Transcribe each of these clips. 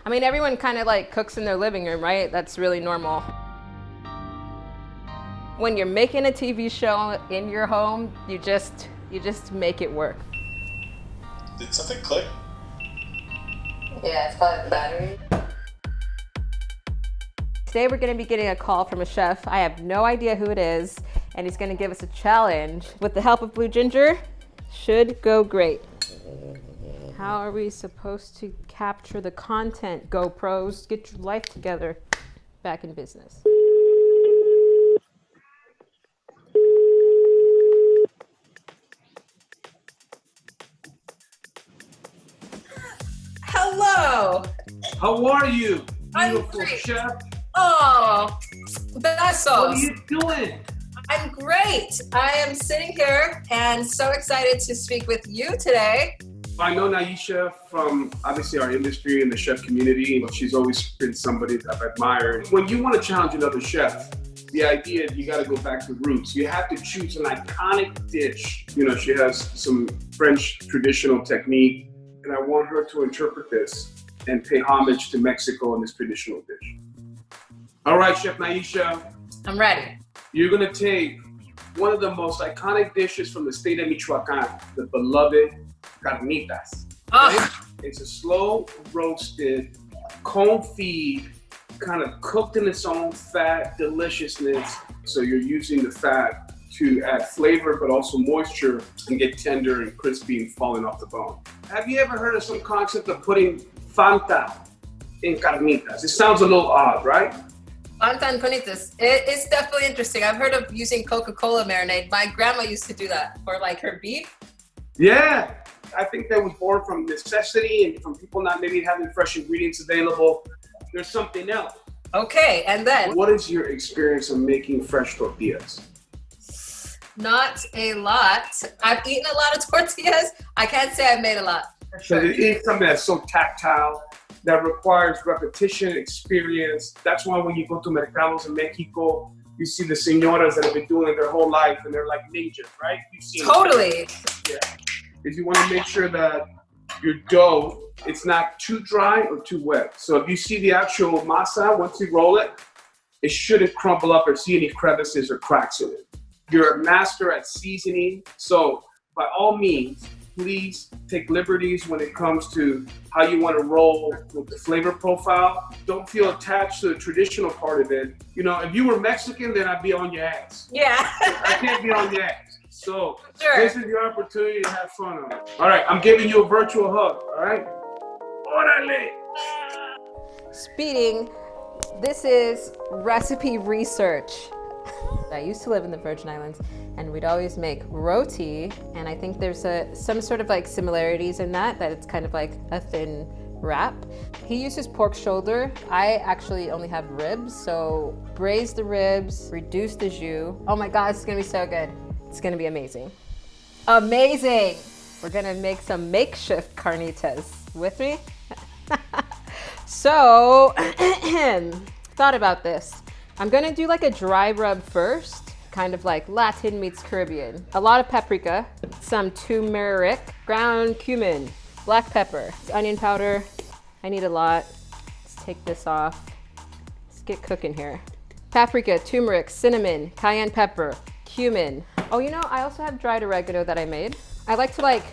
I mean, everyone kind of like cooks in their living room, right? That's really normal. When you're making a TV show in your home, you just make it work. Did something click? Yeah, it's probably the battery. Today we're gonna be getting a call from a chef. I have no idea who it is, and he's gonna give us a challenge. With the help of Blue Ginger, should go great. How are we supposed to capture the content? Go pros, get your life together. Back in business. Hello. How are you, I'm beautiful great. chef? Oh, besos. What are you doing? I'm great. I am sitting here and so excited to speak with you today. I know Nyesha from obviously our industry and the chef community. She's always been somebody that I've admired. When you want to challenge another chef, the idea is you got to go back to roots. You have to choose an iconic dish. You know, she has some French traditional technique, and I want her to interpret this and pay homage to Mexico and this traditional dish. All right, Chef Nyesha. I'm ready. You're gonna take one of the most iconic dishes from the state of Michoacán, the beloved Carnitas. Right? It's a slow roasted, confit, kind of cooked in its own fat deliciousness. So you're using the fat to add flavor, but also moisture and get tender and crispy and falling off the bone. Have you ever heard of some concept of putting Fanta in carnitas? It sounds a little odd, right? Fanta and Carnitas. It's definitely interesting. I've heard of using Coca-Cola marinade. My grandma used to do that for like her beef. Yeah, I think that was born from necessity and from people not maybe having fresh ingredients available. There's something else. Okay, and then? What is your experience of making fresh tortillas? Not a lot. I've eaten a lot of tortillas. I can't say I've made a lot. For sure. So it is something that's so tactile, that requires repetition, experience. That's why when you go to mercados in Mexico, you see the señoras that have been doing it their whole life and they're like ninjas, right? You've seen Totally. Yeah. If you want to make sure that your dough, it's not too dry or too wet. So if you see the actual masa, once you roll it, it shouldn't crumble up or see any crevices or cracks in it. You're a master at seasoning. So by all means, please take liberties when it comes to how you want to roll with the flavor profile. Don't feel attached to the traditional part of it. You know, if you were Mexican, then I'd be on your ass. Yeah. I can't be on your ass. So sure. This is your opportunity to have fun on it. All right, I'm giving you a virtual hug, all right? Orale. Speeding, this is recipe research. I used to live in the Virgin Islands and we'd always make roti, and I think there's some sort of like similarities in that it's kind of like a thin wrap. He uses pork shoulder. I actually only have ribs, so braise the ribs, reduce the jus. Oh my God, it's gonna be so good. It's gonna be amazing. Amazing! We're gonna make some makeshift carnitas. With me? So, thought about this. I'm gonna do like a dry rub first, kind of like Latin meets Caribbean. A lot of paprika, some turmeric, ground cumin, black pepper, onion powder. I need a lot. Let's take this off. Let's get cooking here. Paprika, turmeric, cinnamon, cayenne pepper, cumin. Oh, you know, I also have dried oregano that I made. I like to like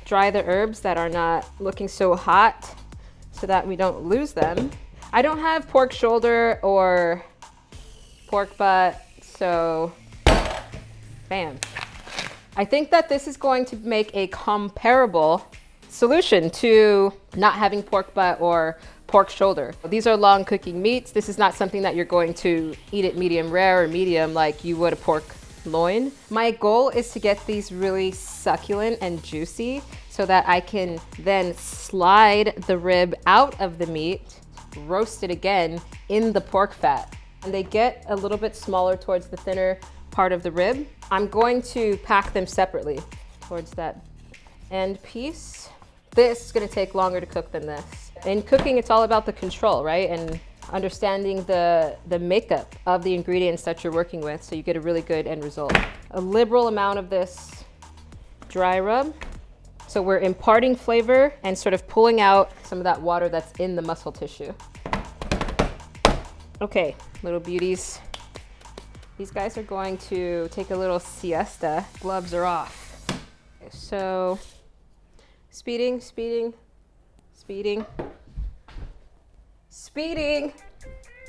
dry the herbs that are not looking so hot so that we don't lose them. I don't have pork shoulder or pork butt, so bam. I think that this is going to make a comparable solution to not having pork butt or pork shoulder. These are long cooking meats. This is not something that you're going to eat it medium rare or medium like you would a pork loin. My goal is to get these really succulent and juicy so that I can then slide the rib out of the meat, roast it again in the pork fat. And they get a little bit smaller towards the thinner part of the rib. I'm going to pack them separately towards that end piece. This is gonna take longer to cook than this. In cooking, it's all about the control, right? And understanding the makeup of the ingredients that you're working with so you get a really good end result. A liberal amount of this dry rub. So we're imparting flavor and sort of pulling out some of that water that's in the muscle tissue. Okay, little beauties. These guys are going to take a little siesta. Gloves are off. Okay, so speeding, speeding, speeding, speeding.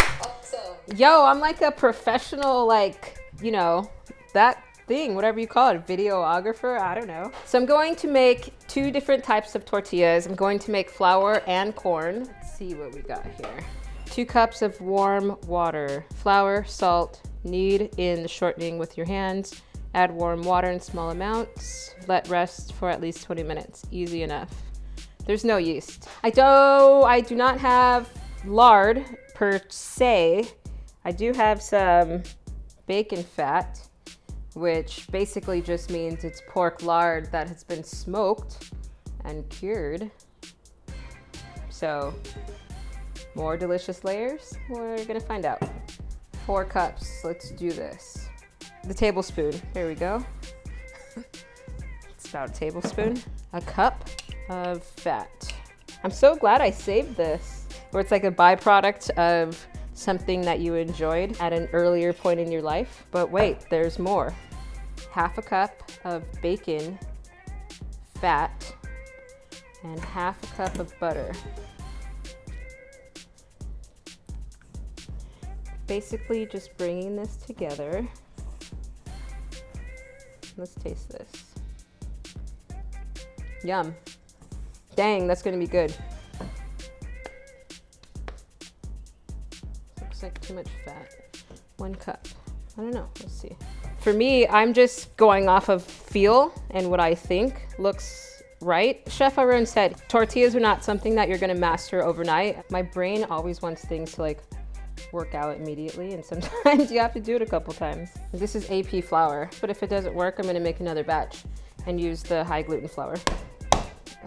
Awesome. Yo, I'm like a professional, like, you know, that thing, whatever you call it, videographer, I don't know. So I'm going to make 2 different types of tortillas. I'm going to make flour and corn. Let's see what we got here. 2 cups of warm water, flour, salt, knead in the shortening with your hands. Add warm water in small amounts. Let rest for at least 20 minutes. Easy enough. There's no yeast. I do not have lard per se. I do have some bacon fat, which basically just means it's pork lard that has been smoked and cured. So, more delicious layers? We're gonna find out. 4 cups, let's do this. The tablespoon, here we go. It's about a tablespoon. A cup of fat. I'm so glad I saved this, where it's like a byproduct of something that you enjoyed at an earlier point in your life. But wait, there's more. 1/2 cup of bacon fat and 1/2 cup of butter. Basically just bringing this together. Let's taste this. Yum. Dang, that's gonna be good. Looks like too much fat. 1 cup. I don't know, let's see. For me, I'm just going off of feel and what I think looks right. Chef Aarón said, tortillas are not something that you're gonna master overnight. My brain always wants things to like work out immediately, and sometimes you have to do it a couple times. This is AP flour, but if it doesn't work, I'm gonna make another batch and use the high gluten flour.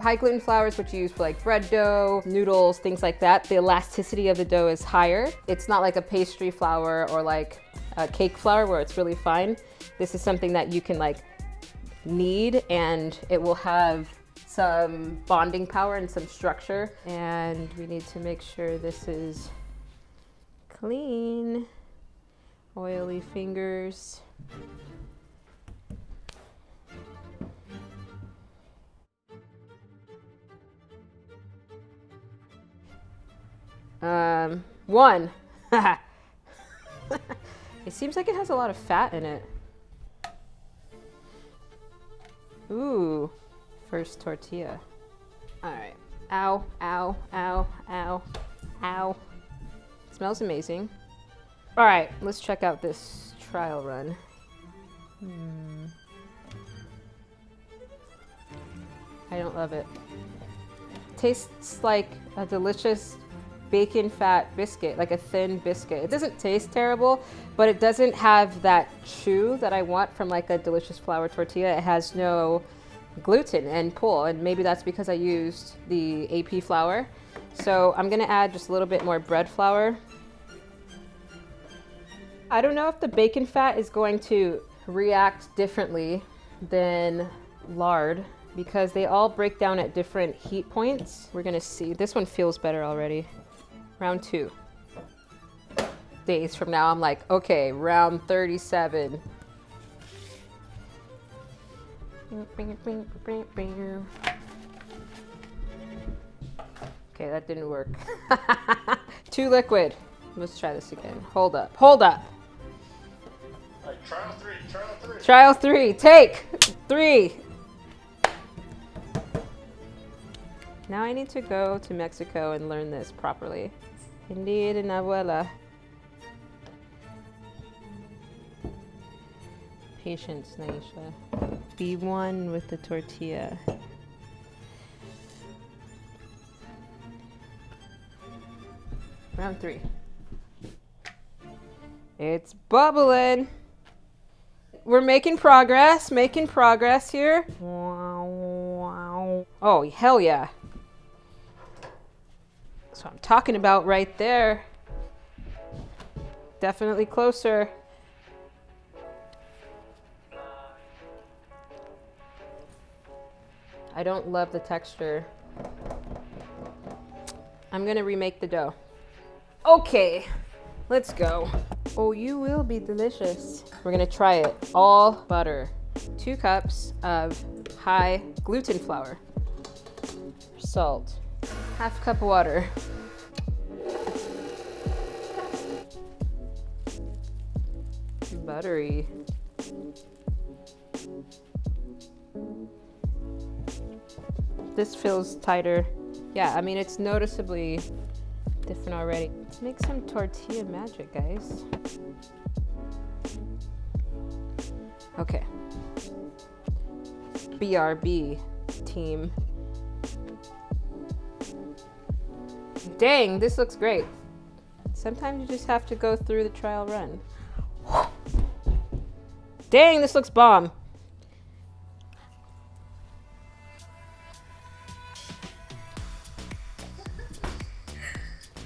High gluten flour is what you use for like bread dough, noodles, things like that. The elasticity of the dough is higher. It's not like a pastry flour or like a cake flour where it's really fine. This is something that you can like knead and it will have some bonding power and some structure. And we need to make sure this is clean. Oily fingers. One. It seems like it has a lot of fat in it. Ooh, first tortilla. All right. Ow, ow, ow, ow, ow. It smells amazing. All right, let's check out this trial run. I don't love it. Tastes like a delicious bacon fat biscuit, like a thin biscuit. It doesn't taste terrible, but it doesn't have that chew that I want from like a delicious flour tortilla. It has no gluten and pull, and maybe that's because I used the AP flour. So I'm gonna add just a little bit more bread flour. I don't know if the bacon fat is going to react differently than lard because they all break down at different heat points. We're gonna see. This one feels better already. Round 2. Days from now, I'm like, okay, round 37. Okay, that didn't work. Too liquid. Let's try this again. Hold up. Hold up. All right, trial 3, trial 3. Trial 3. Take 3. Now I need to go to Mexico and learn this properly. Indeed, an abuela. Patience, Nyesha. Be one with the tortilla. Round 3. It's bubbling. We're making progress here. Oh, hell yeah. That's what I'm talking about right there. Definitely closer. I don't love the texture. I'm gonna remake the dough. Okay, let's go. Oh, you will be delicious. We're gonna try it. All butter. 2 cups of high gluten flour. Salt. 1/2 cup water. Buttery. This feels tighter. Yeah, I mean, it's noticeably different already. Let's make some tortilla magic, guys. Okay. BRB team. Dang, this looks great. Sometimes you just have to go through the trial run. Dang, this looks bomb.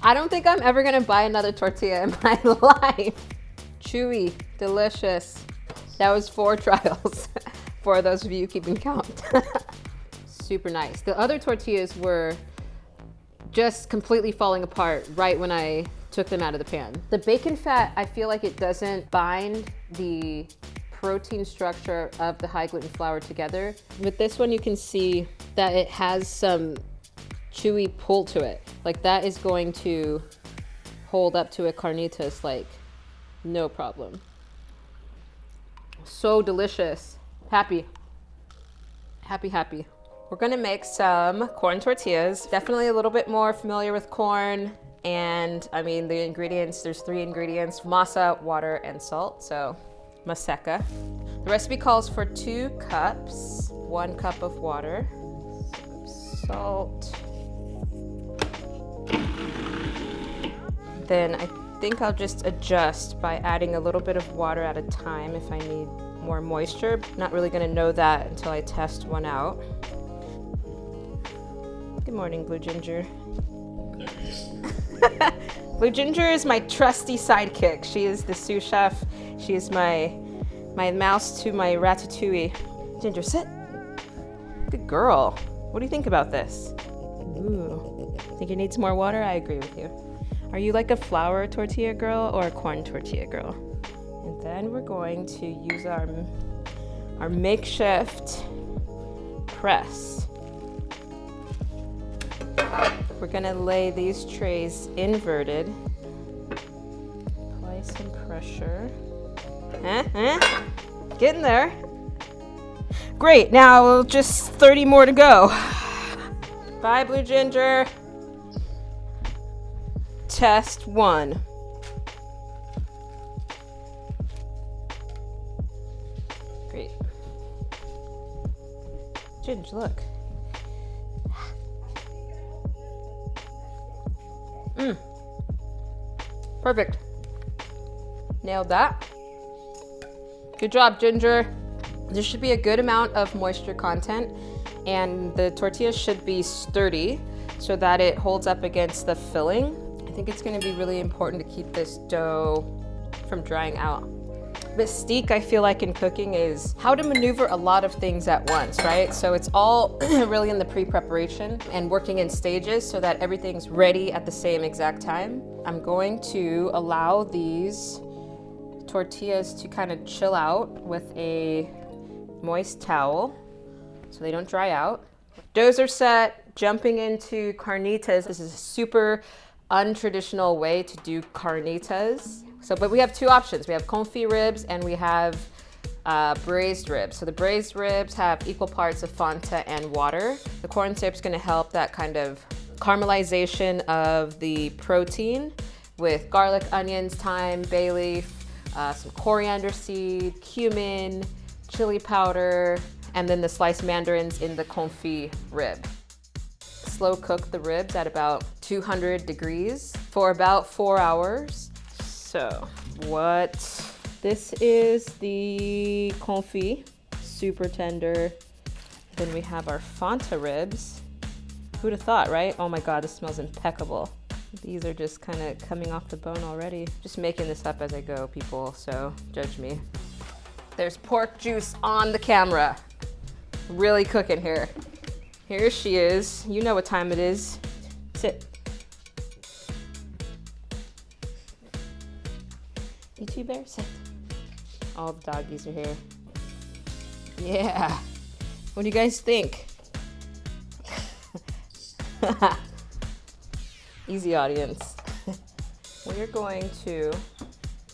I don't think I'm ever gonna buy another tortilla in my life. Chewy, delicious. That was 4 trials for those of you keeping count. Super nice. The other tortillas were just completely falling apart right when I took them out of the pan. The bacon fat, I feel like it doesn't bind the protein structure of the high gluten flour together. With this one, you can see that it has some chewy pull to it. Like that is going to hold up to a carnitas like no problem. So delicious. Happy. Happy, happy. We're gonna make some corn tortillas. Definitely a little bit more familiar with corn. And I mean, the ingredients, there's 3 ingredients: masa, water, and salt. So maseca. The recipe calls for 2 cups, 1 cup of water, salt. Then I think I'll just adjust by adding a little bit of water at a time if I need more moisture. Not really gonna know that until I test one out. Good morning, Blue Ginger. Blue Ginger is my trusty sidekick. She is the sous chef. She is my mouse to my ratatouille. Ginger, sit. Good girl. What do you think about this? Ooh. Think it needs more water? I agree with you. Are you like a flour tortilla girl or a corn tortilla girl? And then we're going to use our makeshift press. We're gonna lay these trays inverted. Apply some pressure. Get in there. Great, now just 30 more to go. Bye, Blue Ginger. Test 1. Great. Ginger, look. Perfect. Nailed that. Good job, Ginger. There should be a good amount of moisture content, and the tortilla should be sturdy so that it holds up against the filling. I think it's gonna be really important to keep this dough from drying out. Mystique, I feel like, in cooking is how to maneuver a lot of things at once, right? So it's all really in the pre-preparation and working in stages so that everything's ready at the same exact time. I'm going to allow these tortillas to kind of chill out with a moist towel so they don't dry out. Doughs are set, jumping into carnitas. This is a super untraditional way to do carnitas. But we have 2 options. We have confit ribs and we have braised ribs. So the braised ribs have equal parts of Fanta and water. The corn syrup is gonna help that kind of caramelization of the protein with garlic, onions, thyme, bay leaf, some coriander seed, cumin, chili powder, and then the sliced mandarins in the confit rib. Slow cook the ribs at about 200 degrees for about 4 hours. So this is the confit, super tender. Then we have our Fanta ribs. Who'd have thought, right? Oh my God, this smells impeccable. These are just kind of coming off the bone already. Just making this up as I go, people, so judge me. There's pork juice on the camera. Really cooking here. Here she is. You know what time it is. Sit. You two bear, sit. All the doggies are here. Yeah. What do you guys think? Easy audience. We're going to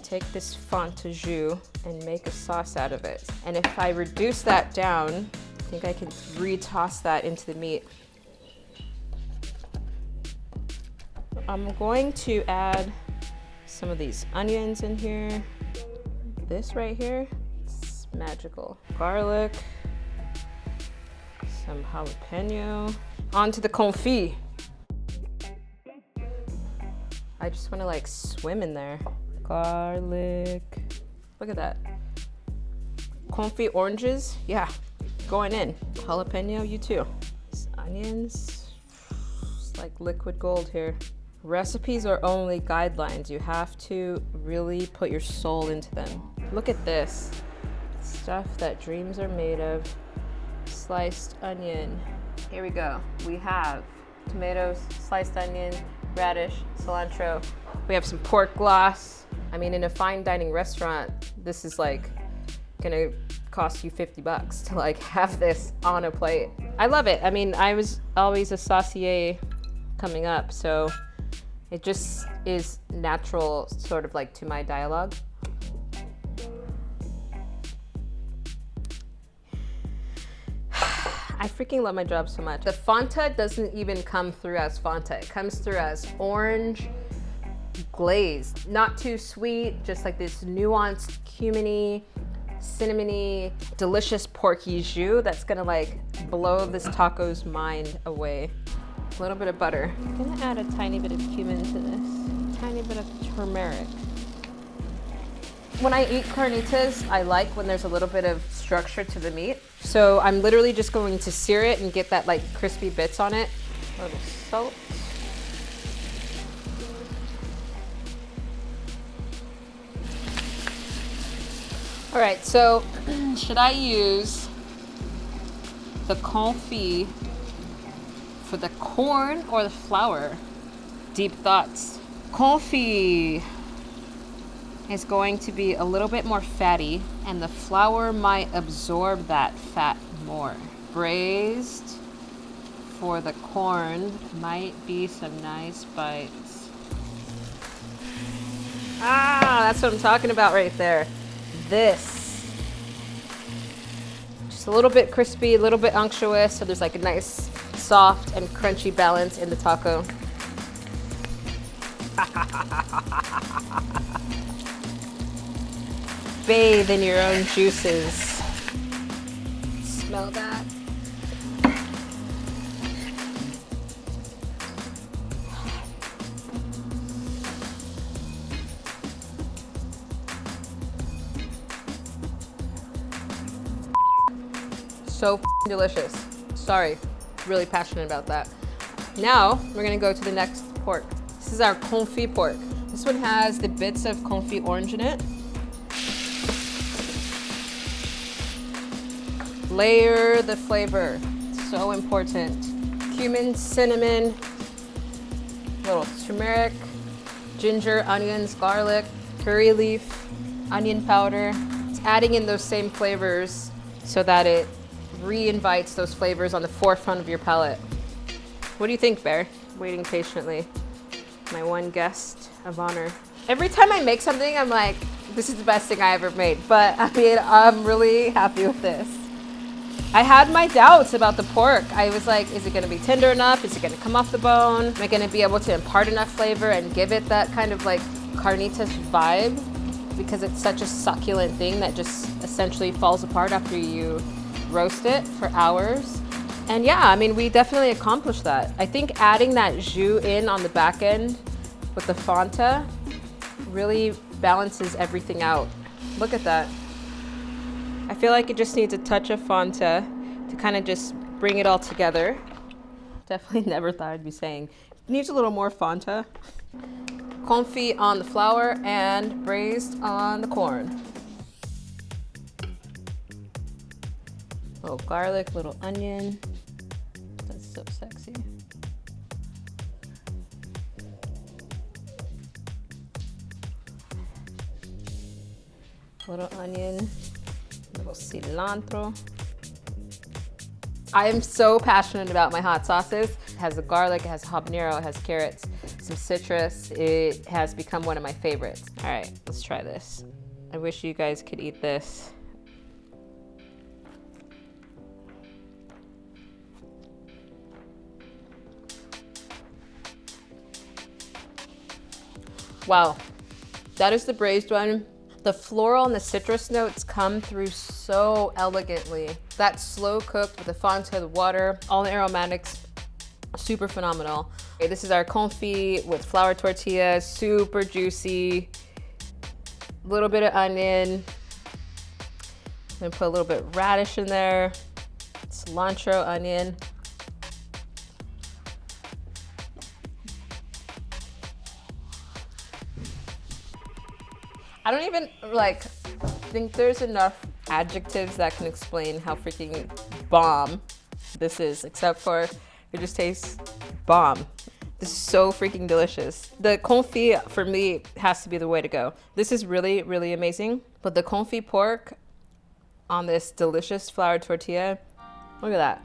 take this Fanta jus and make a sauce out of it. And if I reduce that down, I think I can re-toss that into the meat. I'm going to add some of these onions in here. This right here, it's magical. Garlic, some jalapeno. Onto the confit. I just want to like swim in there. Garlic. Look at that. Confit oranges. Yeah, going in. Jalapeno, you too. These onions. It's like liquid gold here. Recipes are only guidelines. You have to really put your soul into them. Look at this. Stuff that dreams are made of. Sliced onion. Here we go. We have tomatoes, sliced onion, radish, cilantro. We have some pork gloss. I mean, in a fine dining restaurant, this is like gonna cost you $50 to like have this on a plate. I love it. I mean, I was always a saucier coming up, so it just is natural, sort of like to my dialogue. I freaking love my job so much. The Fanta doesn't even come through as Fanta. It comes through as orange glaze. Not too sweet, just like this nuanced cuminy, cinnamony, delicious porky jus that's gonna like blow this taco's mind away. A little bit of butter. I'm gonna add a tiny bit of cumin to this. Tiny bit of turmeric. When I eat carnitas, I like when there's a little bit of structure to the meat. So I'm literally just going to sear it and get that like crispy bits on it. A little salt. All right, so should I use the confit for the corn or the flour? Deep thoughts. Confit is going to be a little bit more fatty, and the flour might absorb that fat more. Braised for the corn might be some nice bites. Ah, that's what I'm talking about right there. This. Just a little bit crispy, a little bit unctuous, so there's like a nice soft and crunchy balance in the taco. Bathe in your own juices. Smell that? So delicious. Sorry, really passionate about that. Now we're gonna go to the next pork. This is our confit pork. This one has the bits of confit orange in it. Layer the flavor, so important. Cumin, cinnamon, little turmeric, ginger, onions, garlic, curry leaf, onion powder. It's adding in those same flavors so that it re-invites those flavors on the forefront of your palate. What do you think, Bear? Waiting patiently. My one guest of honor. Every time I make something, I'm like, this is the best thing I ever made. But I mean, I'm really happy with this. I had my doubts about the pork. I was like, is it gonna be tender enough? Is it gonna come off the bone? Am I gonna be able to impart enough flavor and give it that kind of like carnitas vibe? Because it's such a succulent thing that just essentially falls apart after you roast it for hours. And yeah, I mean, we definitely accomplished that. I think adding that jus in on the back end with the Fanta really balances everything out. Look at that. I feel like it just needs a touch of Fanta to kind of just bring it all together. Definitely never thought I'd be saying, it needs a little more Fanta. Confit on the flour and braised on the corn. Little garlic, little onion, Little onion, little cilantro. I am so passionate about my hot sauces. It has the garlic, it has habanero, it has carrots, some citrus. It has become one of my favorites. All right, let's try this. I wish you guys could eat this. Wow, that is the braised one. The floral and the citrus notes come through so elegantly. That slow cooked with the fondant of the water, all the aromatics, super phenomenal. Okay, this is our confit with flour tortillas, super juicy. A little bit of onion. I'm gonna put a little bit of radish in there. Cilantro, onion. I don't even think there's enough adjectives that can explain how freaking bomb this is, except for it just tastes bomb. This is so freaking delicious. The confit for me has to be the way to go. This is really, really amazing. But the confit pork on this delicious flour tortilla, look at that.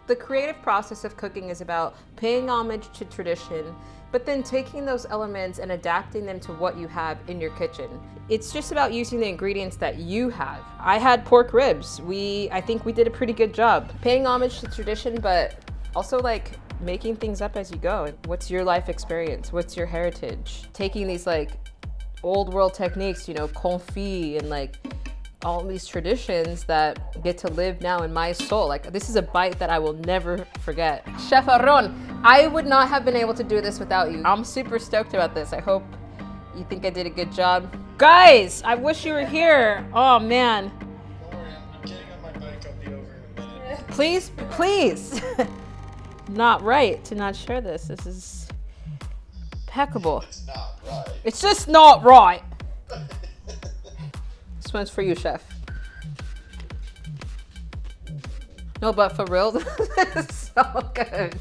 The creative process of cooking is about paying homage to tradition, but then taking those elements and adapting them to what you have in your kitchen. It's just about using the ingredients that you have. I had pork ribs. I think we did a pretty good job. Paying homage to tradition, but also making things up as you go. What's your life experience? What's your heritage? Taking these old world techniques, confit and all these traditions that get to live now in my soul. This is a bite that I will never forget. Chef Aarón, I would not have been able to do this without you. I'm super stoked about this. I hope you think I did a good job. Guys, I wish you were here. Oh man. Don't worry, I'm getting on my bike. I'll be over in a minute. Please, please. Not right to not share this. This is impeccable. It's not right. It's just not right. This one's for you, chef. No, but for real, this is so good.